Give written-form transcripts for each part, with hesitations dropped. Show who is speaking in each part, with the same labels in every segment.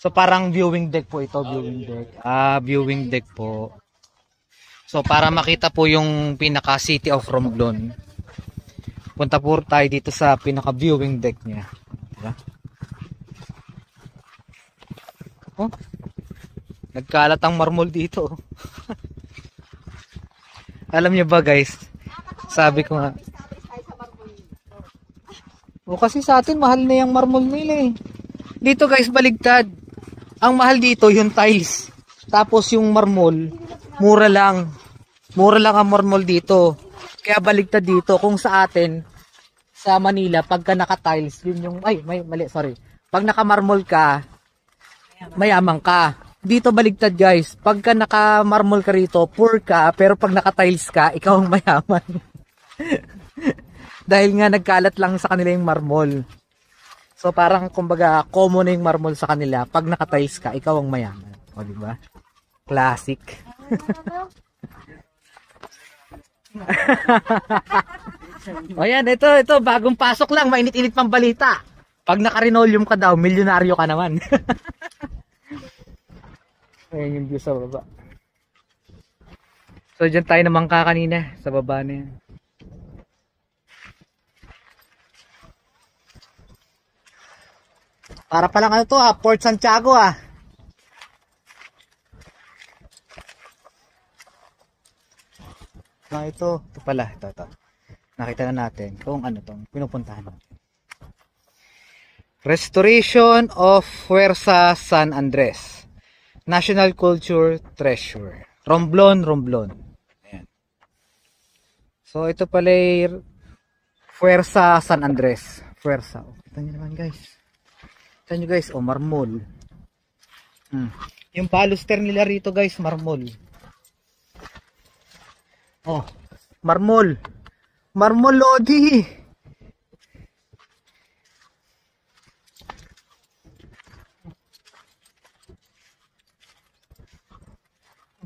Speaker 1: So parang viewing deck po ito, viewing deck. Viewing deck po. So para makita po yung pinaka City of Romblon, punta po tayo dito sa pinaka viewing deck niya. Diba? Oh, nagkalat ang marmol dito. Alam niyo ba guys, sabi ko nga, kasi sa atin mahal na yung marmol nila eh. Dito guys baligtad. Ang mahal dito yung tiles. Tapos yung marmol, mura lang. Mura lang ang marmol dito. Kaya baligtad dito. Kung sa atin, sa Manila, pagka naka-tiles, yun yung, mali, sorry. Pag naka-marmol ka, mayaman ka. Dito baligtad guys. Pagka naka-marmol ka rito, poor ka. Pero pag naka-tiles ka, ikaw ang mayaman. Dahil nga nagkalat lang sa kanila yung marmol. So parang kumbaga common na yung marmol sa kanila. Pag naka-tiles ka, ikaw ang mayaman. O diba? Classic. O yan, ito bagong pasok lang, mainit-init pang balita. Pag naka-linoleum ka daw, milyonaryo ka naman. Ayan yung view sa baba. So dyan tayo naman kanina sa baba na yan. Para palang ano to Port Santiago ito pala, ito. Nakita na natin kung ano tong pinupuntahan natin. Restoration of Fuerza San Andres. National Culture Treasure. Romblon. Ayan. So ito pala Fuerza San Andres. Fuerza. Kita nyo naman guys. Kita nyo guys, marmol. Yung baluster nila rito guys, marmol. Marmol. Marmol Lodi.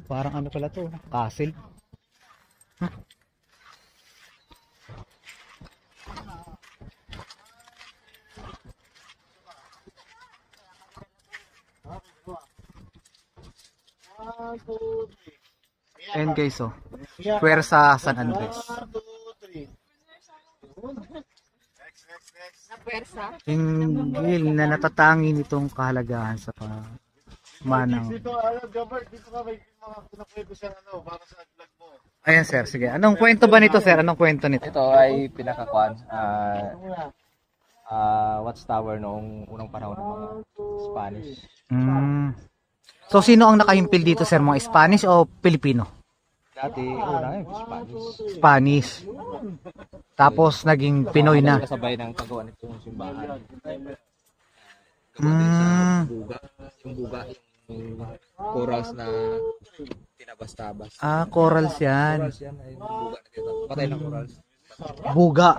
Speaker 1: Parang ano pala to, castle. Ayan guys, Fuerza San Andres. Hinggil na natatangi nitong kahalagahan sa manang. Ayan sir, sige. Anong kwento ba nito sir? Anong kwento nito?
Speaker 2: Ito ay pinakakuan. Watchtower noong unang panahon ng mga Spanish.
Speaker 1: So sino ang nakahimpil dito sir? Mga Spanish o Pilipino?
Speaker 2: Dati una Spanish.
Speaker 1: Spanish. Tapos naging Pinoy na.
Speaker 2: Kasabay ng paggawa nitong simbahan. Yung buga, yung corals na tinabas-tabas.
Speaker 1: Corals yan.
Speaker 2: Corals yan ay buga na dito. Patay ng corals.
Speaker 1: Buga.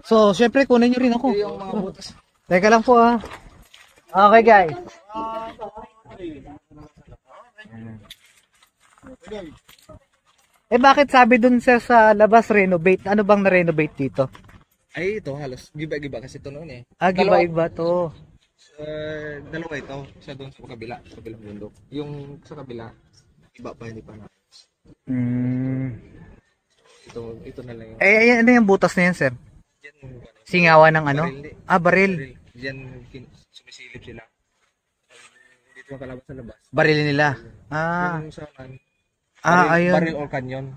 Speaker 1: So, syempre kunin nyo rin ako.
Speaker 2: Yung mga butas.
Speaker 1: Teka lang po Okay guys. Bakit sabi dun sir sa labas renovate? Ano bang na-renovate dito?
Speaker 2: Ay ito halos giba-giba kasi ito noon eh.
Speaker 1: Giba-iba to.
Speaker 2: Dalawa ito. Isa doon sa kabila, sa kabilang bundok. Yung sa kabila, iba pa hindi pa na. Ito na lang yung...
Speaker 1: ano yung butas na yan sir? Singawan ng ano? Baril.
Speaker 2: Diyan sumisilip sila. Dito makalabas sa labas.
Speaker 1: Baril nila.
Speaker 2: Yung sa
Speaker 1: ayun.
Speaker 2: Baril or canyon.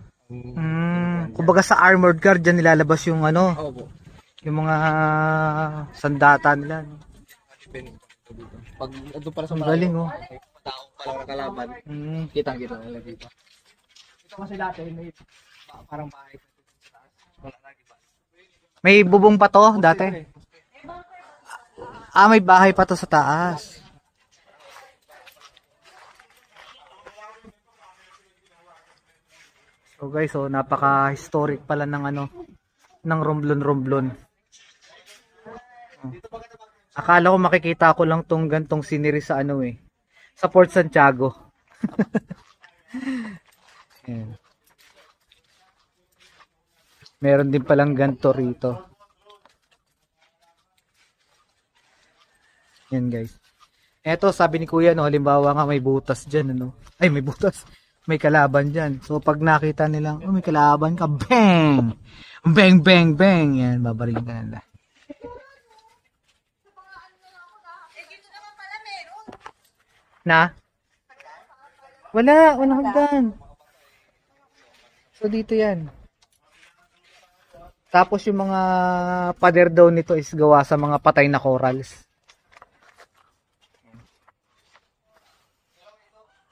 Speaker 1: Kumbaga sa armored car dyan nilalabas yung ano.
Speaker 2: Opo.
Speaker 1: Yung mga sandata nila.
Speaker 2: Pag ando para sa
Speaker 1: galing
Speaker 2: taong palang nakalaban. Kitang-kita nila dito. Ito kasi dati may parang bahay sa taas. Wala na iba.
Speaker 1: May bubong pa to dati? May bahay pa to sa taas. So guys, napaka-historic pala ng ng Romblon. Akala ko makikita ko lang tong gantong scenery sa ano eh. Sa Port Santiago. Ayan. Meron din palang ganto rito. Yan guys. Eto sabi ni Kuya no, halimbawa nga may butas dyan ano. Ay may butas. May kalaban dyan. So pag nakita nilang, oh may kalaban ka, bang! Bang, bang, bang! Yan, babarilin ka nila. Na? Walang hagdan. So dito yan. Tapos yung mga pader daw nito is gawa sa mga patay na corals.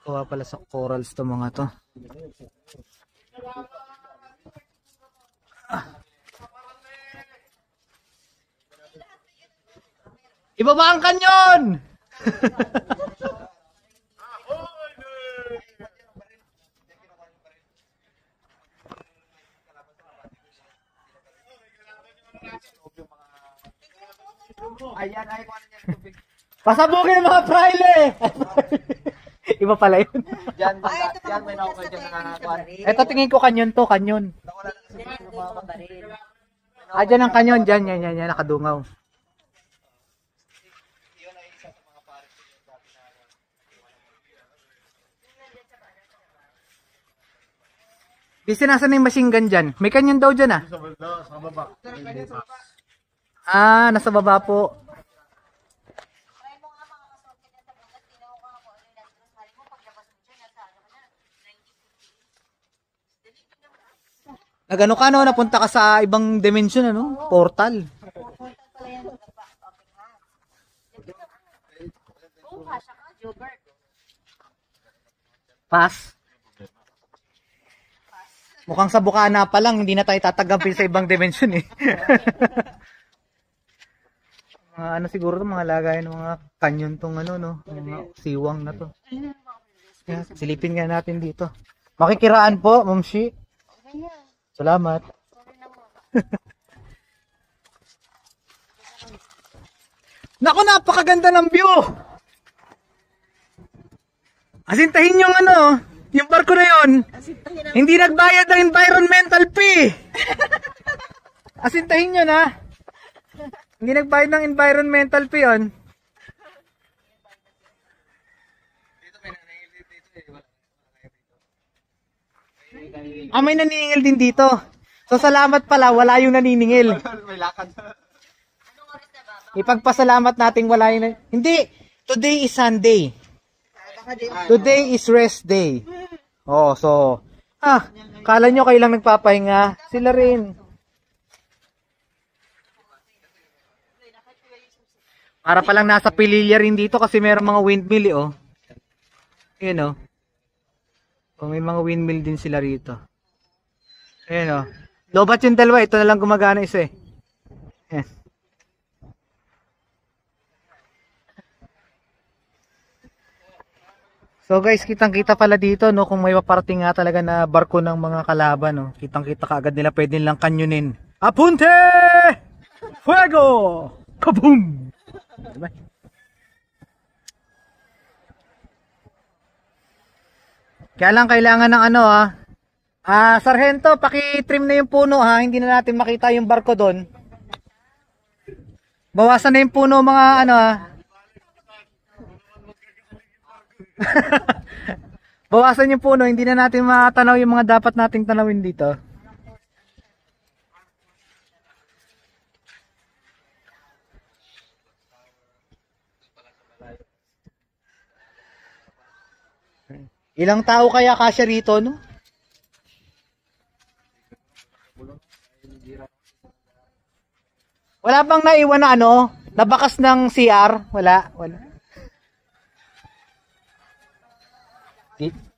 Speaker 1: Gawa pala sa corals to mga to. Ibaba ang kanyon!
Speaker 2: Ayan, ay, kung ano yan, tubig.
Speaker 1: Pasabugin ang mga praile! Iba pala yun.
Speaker 2: Diyan, may nakuha dyan na kuhan.
Speaker 1: Eto tingin ko kanyon to, kanyon. Ah, dyan ang kanyon, dyan, yan, nakadungaw. Di sinasa na yung machine gun dyan. May kanyon daw dyan ah.
Speaker 3: Sa baba.
Speaker 1: Ah, nasa baba po. Nagano ka no, napunta ka sa ibang dimension ano? Portal. Pass. Mukhang sa Bukana pa lang, hindi na tayo tatagampin sa ibang dimension eh. Mga ano siguro to, mga lagay ng mga kanyon tong ano no, mga siwang na to. Kaya silipin nga natin dito. Makikiraan po, Ma'am Shi. Salamat. Naku, napakaganda ng view. Asintahin yung ano, yung barko na yon. Hindi nagbayad ng environmental fee. Asintahin nyo na. Hindi nagbayad ng environmental fee yun. Ah, may naniningil din dito. So, salamat pala, wala yung naniningil.
Speaker 2: May lakad.
Speaker 1: Ipagpasalamat nating wala yung Hindi, today is Sunday. Today is rest day. Oh, so, kala nyo kayo lang nagpapahinga. Sila rin. Para palang nasa Pililya rin dito kasi mayroong mga windmill eh, oh. Yun, oh. Oh, may mga windmill din sila rito. Ayan, oh. Lobat yung dalawa. Ito na lang gumagana isa eh. Ayan. So guys, kitang-kita pala dito no kung may maparating nga talaga na barko ng mga kalaban no. Kitang-kita kaagad nila pwede nilang kanyunin. Apunte! Fuego! Kaboom! Diba? Kaya lang kailangan ng ano sarhento, paki-trim na yung puno ha, hindi na natin makita yung barko doon. Bawasan na yung puno mga ano Bawasan yung puno, hindi na natin matanaw yung mga dapat nating tanawin dito. Ilang tao kaya kasya rito, no? Wala bang naiwan na ano? Nabakas ng CR? Wala.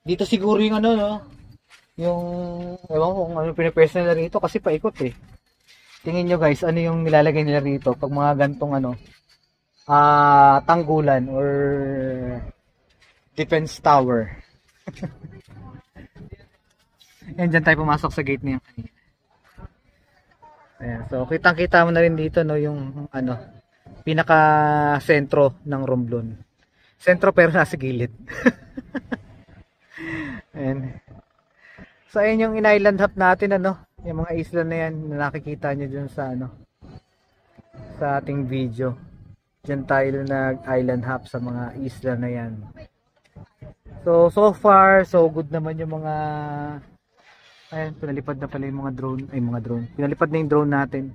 Speaker 1: Dito siguro yung ano, no? Yung, ewan ko kung ano pinipwes nila rito kasi paikot eh. Tingin nyo guys, ano yung nilalagay nila rito pag mga gantong ano, tanggulan or defense tower. Yan, dyan tayo pumasok sa gate niya. Ayan, so kitang-kita mo na rin dito no yung ano, pinaka sentro ng Romblon. Sentro pero nasa gilid. Ayan. So ayun yung in-island hop natin, ano, yung mga isla na yan na nakikita nyo dyan sa ano, sa ating video. Dyan tayo nag-island hop sa mga isla na yan. So far, so good naman yung mga, ayan, pinalipad na pala yung mga drone, pinalipad na yung drone natin.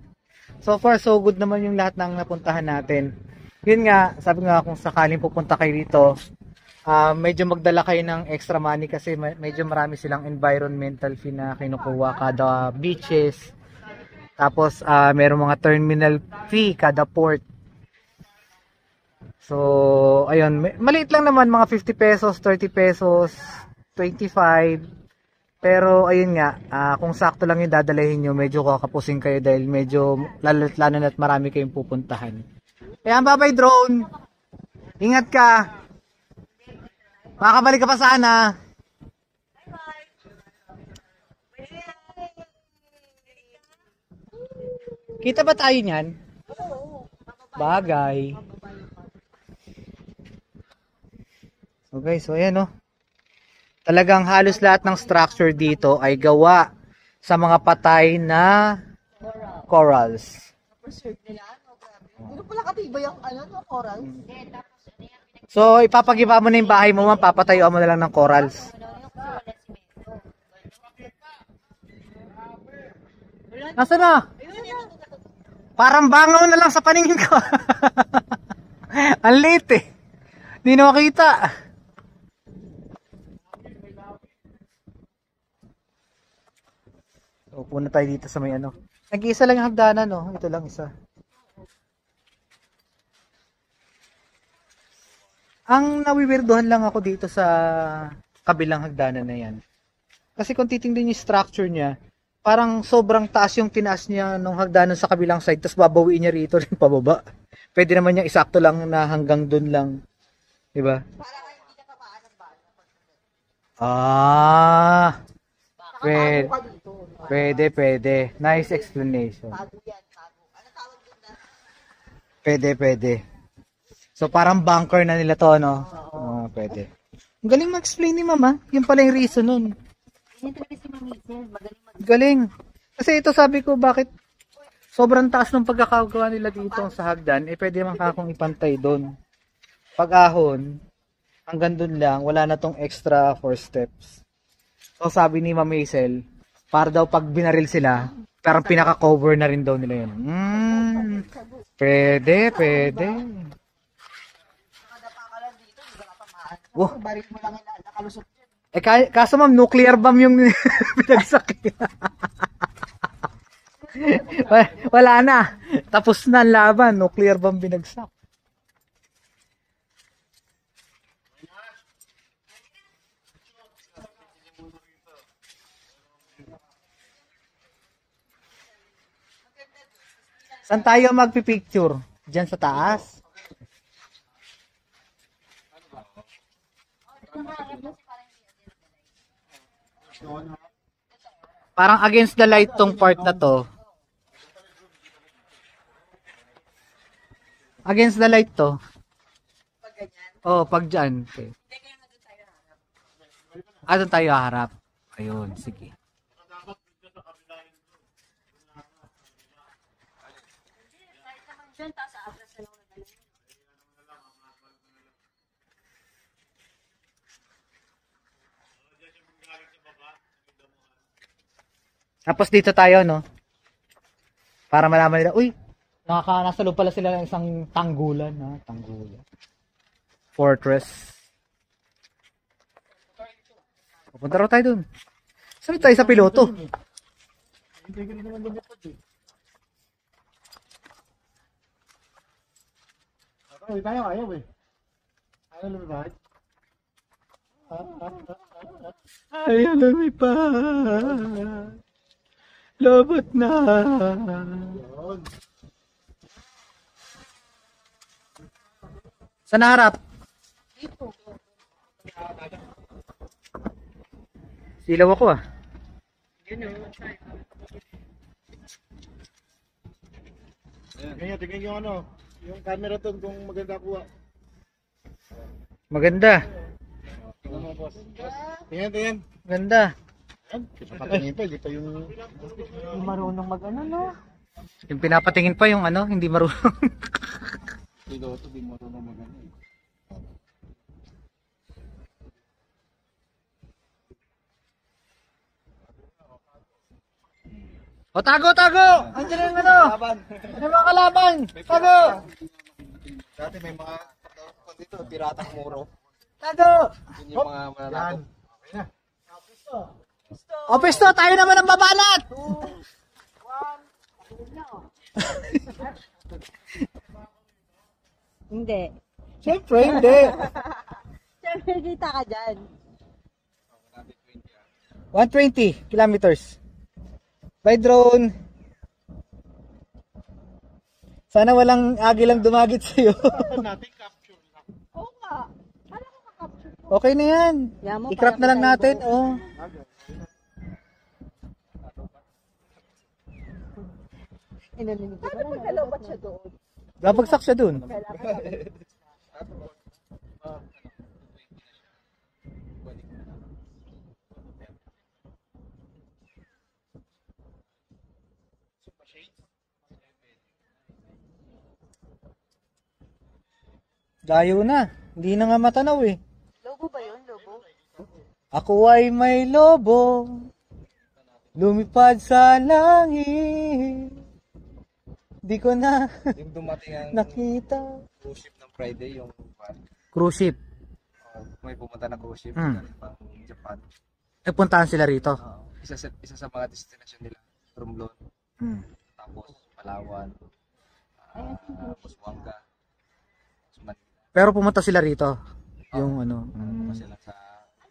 Speaker 1: So far, so good naman yung lahat ng napuntahan natin. Yun nga, sabi nga kung sakaling pupunta kayo dito, medyo magdala kayo ng extra money kasi medyo marami silang environmental fee na kinukuha kada beaches. Tapos, meron mga terminal fee kada port. So, ayun, maliit lang naman, mga 50 pesos, 30 pesos, 25. Pero, ayun nga, kung sakto lang yung dadalahin nyo, medyo kakapusing kayo dahil medyo lalo na at marami kayong pupuntahan. Kaya, bye-bye drone! Ingat ka! Makakabalik ka pa sana! Kita ba tayo niyan? Bagay. Okay, so ayan, oh. Talagang halos lahat ng structure dito ay gawa sa mga patay na corals.
Speaker 3: Hindi pala katibay ang corals.
Speaker 1: So, ipapag-iba mo na yung bahay mo, papatayuan mo na lang ng corals. Nasaan na? Parang bangaw na lang sa paningin ko. Ang late eh. Hindi na makita. So, puno tayo dito sa may ano. Nag-iisa lang yung hagdanan, no? Ito lang isa. Ang nawiwirdohan lang ako dito sa kabilang hagdanan na yan. Kasi kung titingnan yung structure niya, parang sobrang taas yung tinaas niya nung hagdanan sa kabilang side, tapos babawiin niya rito rin pababa. Pwede naman niya isakto lang na hanggang dun lang. Diba? Ah! Pwede. Nice explanation. Pwede. So, parang bunker na nila to, no? Oo, pwede. Ang galing mag-explain ni Mama. Yun pala yung reason nun. Galing. Kasi ito sabi ko, bakit sobrang taas ng pagkakagawa nila dito sa hagdan, pwede naman kakong ipantay doon. Pag-ahon, hanggang doon lang, wala na tong extra 4 steps. So, sabi ni Ma'am Hazel, para daw pag binaril sila, parang pinaka-cover na rin daw nila yun. Pwede. Wow. Kaso ma'am, nuclear bomb yung pinagsak. Wala na. Tapos na ang laban. Nuclear bomb binagsak. Saan tayo magpipicture? Diyan sa taas? Parang against the light tong part na to. Against the light to.
Speaker 3: Pag ganyan.
Speaker 1: Oh, pag dyan. Okay. Doon tayo harap. Ayun, sige. Tapos dito tayo, no? Para malaman nila, uy, nasa loob pala sila ng isang tanggulan, ha? Tanggulan. Fortress. Pupunta raw tayo dun. Sabi tayo sa piloto.
Speaker 2: Hindi ko rin naman lumipad eh. Uy, tayo ayaw eh. Ayaw lumipad.
Speaker 1: Ayaw lumipad. Lobot na. Saan harap?
Speaker 3: Dito.
Speaker 1: Silaw ako ah.
Speaker 2: Tingnan nyo ano.
Speaker 4: Yung camera doon kung maganda kuha.
Speaker 1: Maganda.
Speaker 4: Tingnan mo, boss. Tingnan, tingnan.
Speaker 1: Maganda.
Speaker 4: Patingin pa, hindi pa yung...
Speaker 3: Yung marunong mag-ano, no?
Speaker 1: Yung pinapatingin pa yung ano, hindi marunong.
Speaker 4: Dito, ito, di mo ito na maganda.
Speaker 1: O tago, tago! Andiyan yung ano? Ano yung mga kalaban? Tago!
Speaker 2: Dati may mga dito, piratang muro.
Speaker 1: Tago!
Speaker 2: Yun yung mga mananakop.
Speaker 1: O pesto, tayo naman ang babanat!
Speaker 3: Hindi.
Speaker 1: Siyempre, hindi.
Speaker 3: Siyempre, kita ka dyan.
Speaker 1: 120 kilometers. By drone. Sana walang agilang dumagit sa'yo.
Speaker 3: Oo nga. Paano ko makapture ko?
Speaker 1: Okay na yan.
Speaker 3: Yan mo,
Speaker 1: I-crop na lang natin. Oh.
Speaker 3: Inaninig ko. Ano magkalobat siya doon?
Speaker 1: Babagsak siya dun. Layo na. Hindi na nga matanaw eh.
Speaker 3: Lobo ba yun? Lobo?
Speaker 1: Ako ay may lobo. Lumipad sa langit. Di ko na
Speaker 2: Yung dumating ang
Speaker 1: nakita.
Speaker 2: cruise ship ng Friday, yung
Speaker 1: Cruise ship.
Speaker 2: may pumunta na cruise ship
Speaker 1: Hmm.
Speaker 2: galing pang Japan.
Speaker 1: Nagpuntahan sila rito.
Speaker 2: Isa sa mga destination nila, Romblon,
Speaker 1: Hmm.
Speaker 2: tapos Palawan, Busuanga, tapos Manila.
Speaker 1: Pero pumunta sila rito. Yung ano.
Speaker 2: Tapos sila sa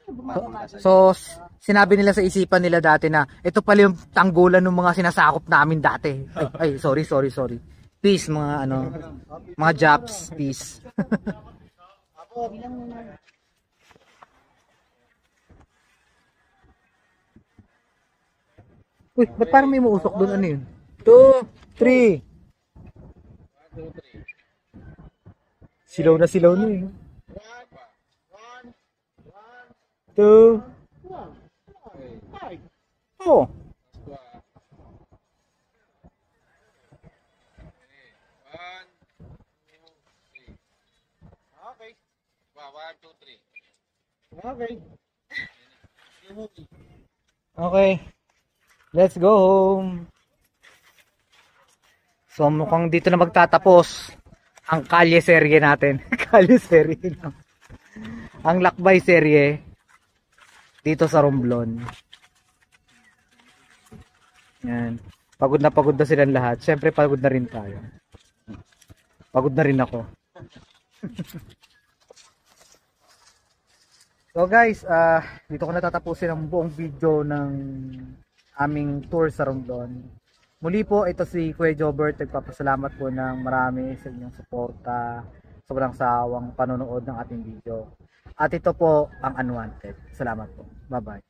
Speaker 2: Manila.
Speaker 1: So, sinabi nila sa isipan nila dati na ito pala yung tanggulan ng mga sinasakop namin dati. Ay, sorry. Peace mga ano, mga Japs, peace. Uy, ba't parang may muusok doon? Ano yun? 2, 3. Silaw na yun. 2, 4. Okay. Let's go home. So mukhang dito na magtatapos ang kalye serye natin. Kalye serye lang. Ang lakbay serye dito sa Romblon. Yan. Pagod na silang lahat. Siyempre pagod na rin tayo. Pagod na rin ako. So guys, dito ko natatapusin ang buong video ng aming tour sa Romblon. Muli po, ito si Kuya Jobert. Nagpapasalamat po ng marami sa inyong suporta, sobrang sawang panonood ng ating video. At ito po ang Unwanted. Salamat po. Bye-bye.